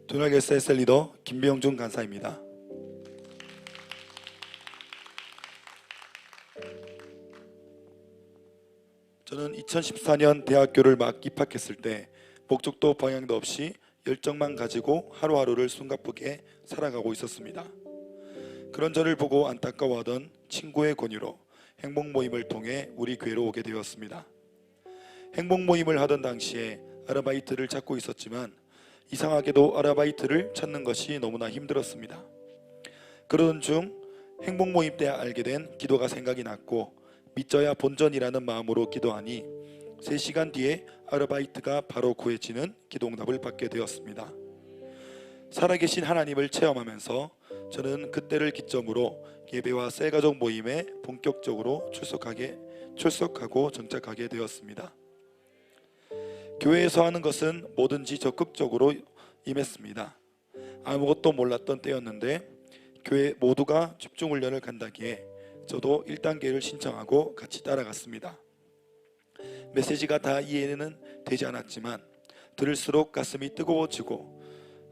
두날 SSL 리더 김병준 간사입니다. 저는 2014년 대학교를 막 입학했을 때 목적도 방향도 없이 열정만 가지고 하루하루를 숨가쁘게 살아가고 있었습니다. 그런 저를 보고 안타까워하던 친구의 권유로 행복 모임을 통해 우리 교회로 오게 되었습니다. 행복 모임을 하던 당시에 아르바이트를 찾고 있었지만 이상하게도 아르바이트를 찾는 것이 너무나 힘들었습니다. 그러던 중 행복 모임 때 알게 된 기도가 생각이 났고 믿져야 본전이라는 마음으로 기도하니 3시간 뒤에 아르바이트가 바로 구해지는 기도응답을 받게 되었습니다. 살아계신 하나님을 체험하면서 저는 그때를 기점으로 예배와 셀가족 모임에 본격적으로 출석하고 정착하게 되었습니다. 교회에서 하는 것은 뭐든지 적극적으로 임했습니다. 아무것도 몰랐던 때였는데 교회 모두가 집중훈련을 간다기에 저도 1단계를 신청하고 같이 따라갔습니다. 메시지가 다 이해는 되지 않았지만 들을수록 가슴이 뜨거워지고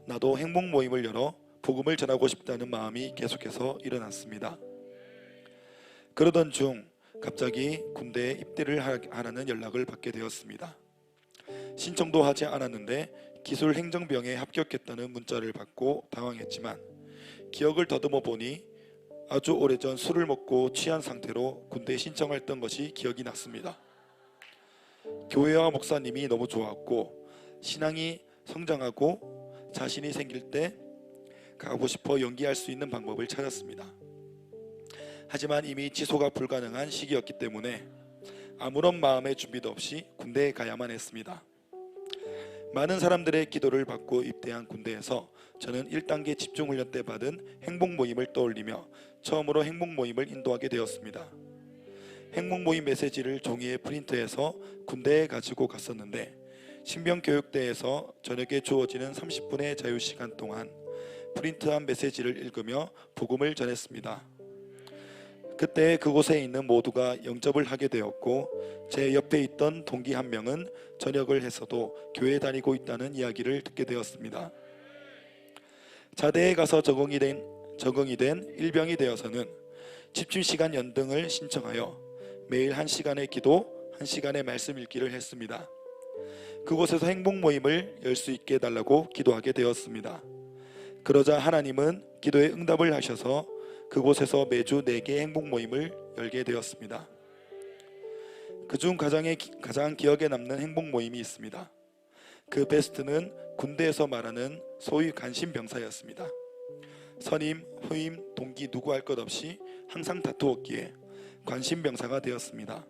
나도 행복 모임을 열어 복음을 전하고 싶다는 마음이 계속해서 일어났습니다. 그러던 중 갑자기 군대에 입대를 하라는 연락을 받게 되었습니다. 신청도 하지 않았는데 기술 행정병에 합격했다는 문자를 받고 당황했지만 기억을 더듬어 보니 아주 오래전 술을 먹고 취한 상태로 군대에 신청했던 것이 기억이 났습니다. 교회와 목사님이 너무 좋았고 신앙이 성장하고 자신이 생길 때 가고 싶어 연기할 수 있는 방법을 찾았습니다. 하지만 이미 취소가 불가능한 시기였기 때문에 아무런 마음의 준비도 없이 군대에 가야만 했습니다. 많은 사람들의 기도를 받고 입대한 군대에서 저는 1단계 집중훈련 때 받은 행복 모임을 떠올리며 처음으로 행복 모임을 인도하게 되었습니다. 행복 모임 메시지를 종이에 프린트해서 군대에 가지고 갔었는데 신병교육대에서 저녁에 주어지는 30분의 자유시간 동안 프린트한 메시지를 읽으며 복음을 전했습니다. 그때 그곳에 있는 모두가 영접을 하게 되었고 제 옆에 있던 동기 한 명은 전역을 해서도 교회에 다니고 있다는 이야기를 듣게 되었습니다. 자대에 가서 적응이 된 일병이 되어서는 집중시간 연등을 신청하여 매일 1시간의 기도, 1시간의 말씀 읽기를 했습니다. 그곳에서 행복 모임을 열 수 있게 해달라고 기도하게 되었습니다. 그러자 하나님은 기도에 응답을 하셔서 그곳에서 매주 4개의 행복 모임을 열게 되었습니다. 그중 가장 기억에 남는 행복 모임이 있습니다. 그 베스트는 군대에서 말하는 소위 간신병사였습니다. 선임, 후임, 동기 누구 할 것 없이 항상 다투었기에 관심병사가 되었습니다.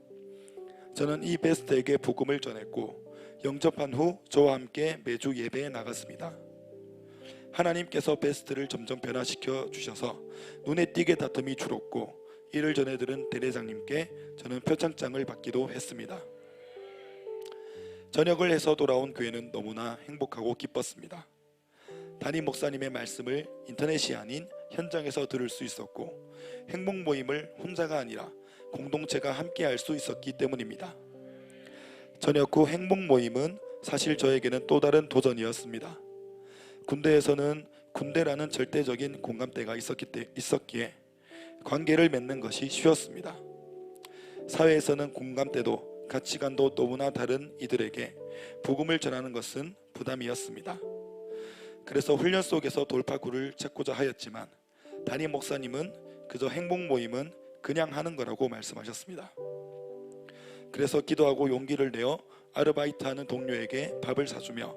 저는 이 베스트에게 복음을 전했고 영접한 후 저와 함께 매주 예배에 나갔습니다. 하나님께서 베스트를 점점 변화시켜 주셔서 눈에 띄게 다툼이 줄었고 이를 전해 들은 대대장님께 저는 표창장을 받기도 했습니다. 전역을 해서 돌아온 교회는 너무나 행복하고 기뻤습니다. 담임 목사님의 말씀을 인터넷이 아닌 현장에서 들을 수 있었고 행복 모임을 혼자가 아니라 공동체가 함께 할 수 있었기 때문입니다. 전역 후 행복 모임은 사실 저에게는 또 다른 도전이었습니다. 군대에서는 군대라는 절대적인 공감대가 있었기에 관계를 맺는 것이 쉬웠습니다. 사회에서는 공감대도 가치관도 너무나 다른 이들에게 복음을 전하는 것은 부담이었습니다. 그래서 훈련 속에서 돌파구를 찾고자 하였지만 담임 목사님은 그저 행복 모임은 그냥 하는 거라고 말씀하셨습니다. 그래서 기도하고 용기를 내어 아르바이트하는 동료에게 밥을 사주며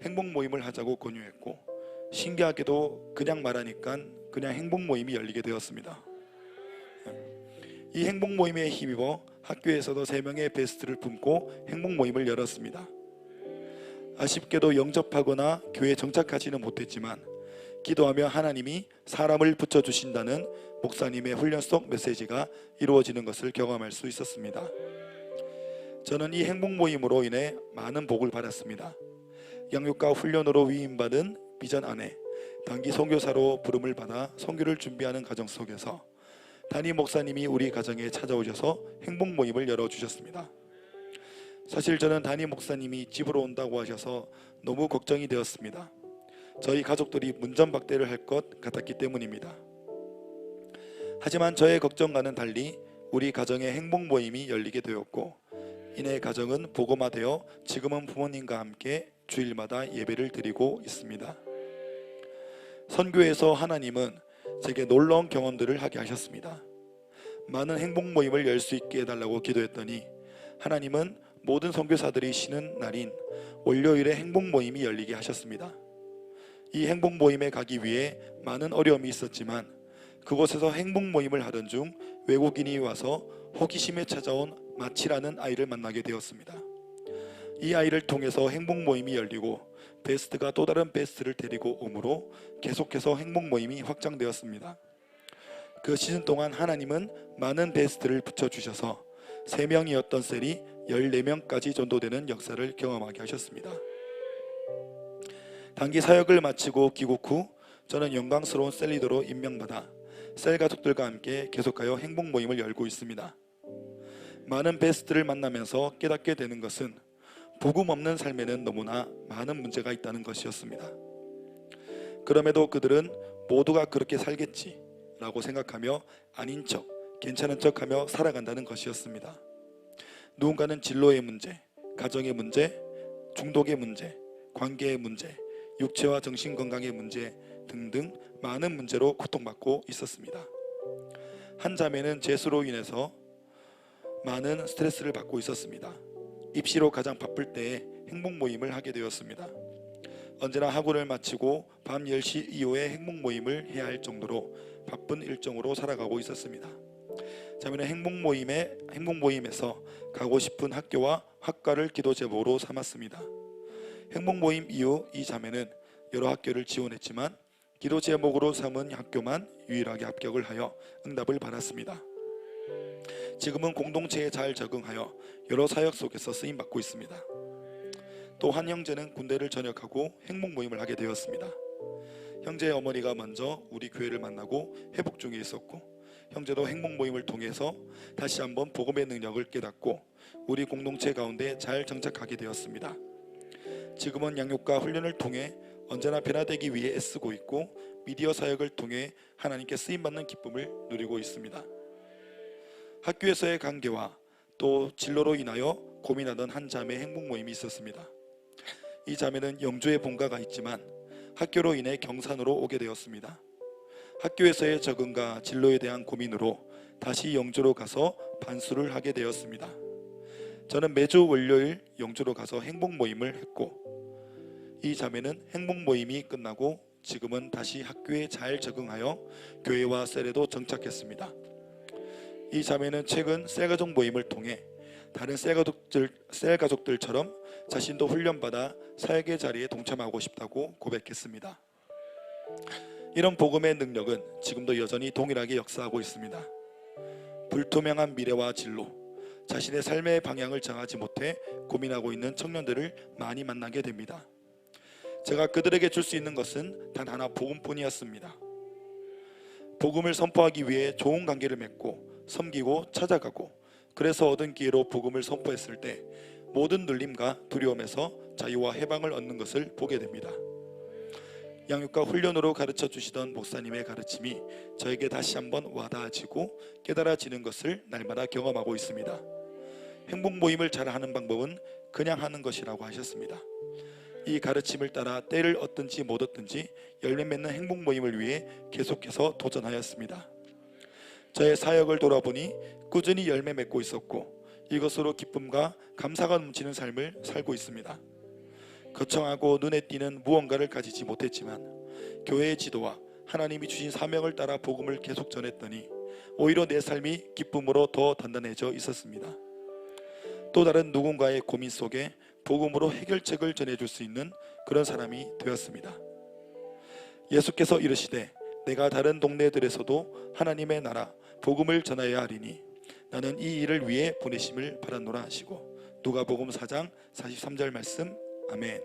행복 모임을 하자고 권유했고 신기하게도 그냥 말하니까 그냥 행복 모임이 열리게 되었습니다. 이 행복 모임에 힘입어 학교에서도 3명의 베스트를 품고 행복 모임을 열었습니다. 아쉽게도 영접하거나 교회에 정착하지는 못했지만 기도하며 하나님이 사람을 붙여주신다는 목사님의 훈련 속 메시지가 이루어지는 것을 경험할 수 있었습니다. 저는 이 행복 모임으로 인해 많은 복을 받았습니다. 양육과 훈련으로 위임받은 비전 아내, 단기 선교사로 부름을 받아 선교를 준비하는 과정 속에서 담임 목사님이 우리 가정에 찾아오셔서 행복 모임을 열어주셨습니다. 사실 저는 담임 목사님이 집으로 온다고 하셔서 너무 걱정이 되었습니다. 저희 가족들이 문전박대를 할 것 같았기 때문입니다. 하지만 저의 걱정과는 달리 우리 가정의 행복 모임이 열리게 되었고, 이내 가정은 복음화되어 지금은 부모님과 함께 주일마다 예배를 드리고 있습니다. 선교에서 하나님은 제게 놀라운 경험들을 하게 하셨습니다. 많은 행복 모임을 열 수 있게 해달라고 기도했더니 하나님은 모든 선교사들이 쉬는 날인 월요일에 행복 모임이 열리게 하셨습니다. 이 행복 모임에 가기 위해 많은 어려움이 있었지만 그곳에서 행복 모임을 하던 중 외국인이 와서 호기심에 찾아온 마치라는 아이를 만나게 되었습니다. 이 아이를 통해서 행복 모임이 열리고 베스트가 또 다른 베스트를 데리고 오므로 계속해서 행복 모임이 확장되었습니다. 그 시즌 동안 하나님은 많은 베스트를 붙여주셔서 3명이었던 셀이 14명까지 전도되는 역사를 경험하게 하셨습니다. 단기 사역을 마치고 귀국 후 저는 영광스러운 셀 리더로 임명받아 셀 가족들과 함께 계속하여 행복 모임을 열고 있습니다. 많은 베스트를 만나면서 깨닫게 되는 것은 복음 없는 삶에는 너무나 많은 문제가 있다는 것이었습니다. 그럼에도 그들은 모두가 그렇게 살겠지 라고 생각하며 아닌 척, 괜찮은 척하며 살아간다는 것이었습니다. 누군가는 진로의 문제, 가정의 문제, 중독의 문제, 관계의 문제, 육체와 정신 건강의 문제 등등 많은 문제로 고통받고 있었습니다. 한 자매는 재수로 인해서 많은 스트레스를 받고 있었습니다. 입시로 가장 바쁠 때에 행복 모임을 하게 되었습니다. 언제나 학원을 마치고 밤 10시 이후에 행복 모임을 해야 할 정도로 바쁜 일정으로 살아가고 있었습니다. 자매는 행복 모임에서 가고 싶은 학교와 학과를 기도 제목으로 삼았습니다. 행복 모임 이후 이 자매는 여러 학교를 지원했지만 기도 제목으로 삼은 학교만 유일하게 합격을 하여 응답을 받았습니다. 지금은 공동체에 잘 적응하여 여러 사역 속에서 쓰임받고 있습니다. 또 한 형제는 군대를 전역하고 행복 모임을 하게 되었습니다. 형제의 어머니가 먼저 우리 교회를 만나고 회복 중에 있었고, 형제도 행복 모임을 통해서 다시 한번 복음의 능력을 깨닫고 우리 공동체 가운데 잘 정착하게 되었습니다. 지금은 양육과 훈련을 통해 언제나 변화되기 위해 애쓰고 있고 미디어 사역을 통해 하나님께 쓰임받는 기쁨을 누리고 있습니다. 학교에서의 관계와 또 진로로 인하여 고민하던 한 자매의 행복 모임이 있었습니다. 이 자매는 영주에 본가가 있지만 학교로 인해 경산으로 오게 되었습니다. 학교에서의 적응과 진로에 대한 고민으로 다시 영주로 가서 반수를 하게 되었습니다. 저는 매주 월요일 영주로 가서 행복 모임을 했고, 이 자매는 행복 모임이 끝나고 지금은 다시 학교에 잘 적응하여 교회와 셀에도 정착했습니다. 이 자매는 최근 셀가족 모임을 통해 다른 셀 가족들처럼 자신도 훈련받아 사역의 자리에 동참하고 싶다고 고백했습니다. 이런 복음의 능력은 지금도 여전히 동일하게 역사하고 있습니다. 불투명한 미래와 진로, 자신의 삶의 방향을 정하지 못해 고민하고 있는 청년들을 많이 만나게 됩니다. 제가 그들에게 줄 수 있는 것은 단 하나, 복음뿐이었습니다. 복음을 선포하기 위해 좋은 관계를 맺고 섬기고 찾아가고, 그래서 얻은 기회로 복음을 선포했을 때 모든 눌림과 두려움에서 자유와 해방을 얻는 것을 보게 됩니다. 양육과 훈련으로 가르쳐 주시던 목사님의 가르침이 저에게 다시 한번 와닿아지고 깨달아지는 것을 날마다 경험하고 있습니다. 행복 모임을 잘하는 방법은 그냥 하는 것이라고 하셨습니다. 이 가르침을 따라 때를 얻든지 못 얻든지 열매 맺는 행복 모임을 위해 계속해서 도전하였습니다. 저의 사역을 돌아보니 꾸준히 열매 맺고 있었고, 이것으로 기쁨과 감사가 넘치는 삶을 살고 있습니다. 거창하고 눈에 띄는 무언가를 가지지 못했지만 교회의 지도와 하나님이 주신 사명을 따라 복음을 계속 전했더니 오히려 내 삶이 기쁨으로 더 단단해져 있었습니다. 또 다른 누군가의 고민 속에 복음으로 해결책을 전해줄 수 있는 그런 사람이 되었습니다. 예수께서 이르시되 내가 다른 동네들에서도 하나님의 나라 복음을 전하여야 하리니 나는 이 일을 위해 보내심을 받았노라 하시고, 누가복음 4장 43절 말씀. 아멘.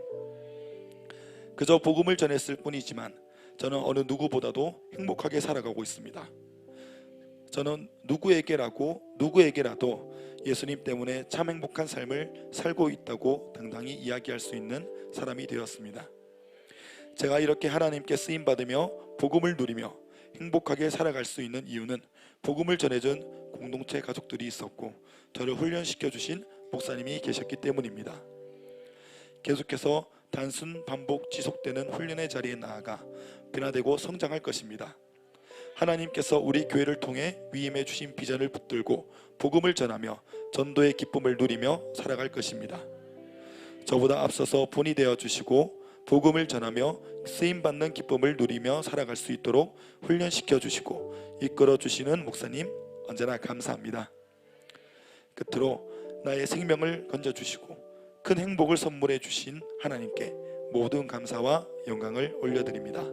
그저 복음을 전했을 뿐이지만 저는 어느 누구보다도 행복하게 살아가고 있습니다. 저는 누구에게라도 예수님 때문에 참 행복한 삶을 살고 있다고 당당히 이야기할 수 있는 사람이 되었습니다. 제가 이렇게 하나님께 쓰임 받으며 복음을 누리며 행복하게 살아갈 수 있는 이유는 복음을 전해준 공동체 가족들이 있었고 저를 훈련시켜 주신 목사님이 계셨기 때문입니다. 계속해서 단순 반복 지속되는 훈련의 자리에 나아가 변화되고 성장할 것입니다. 하나님께서 우리 교회를 통해 위임해 주신 비전을 붙들고 복음을 전하며 전도의 기쁨을 누리며 살아갈 것입니다. 저보다 앞서서 본이 되어 주시고 복음을 전하며 쓰임받는 기쁨을 누리며 살아갈 수 있도록 훈련시켜 주시고 이끌어 주시는 목사님 언제나 감사합니다. 끝으로 나의 생명을 건져주시고 큰 행복을 선물해 주신 하나님께 모든 감사와 영광을 올려드립니다.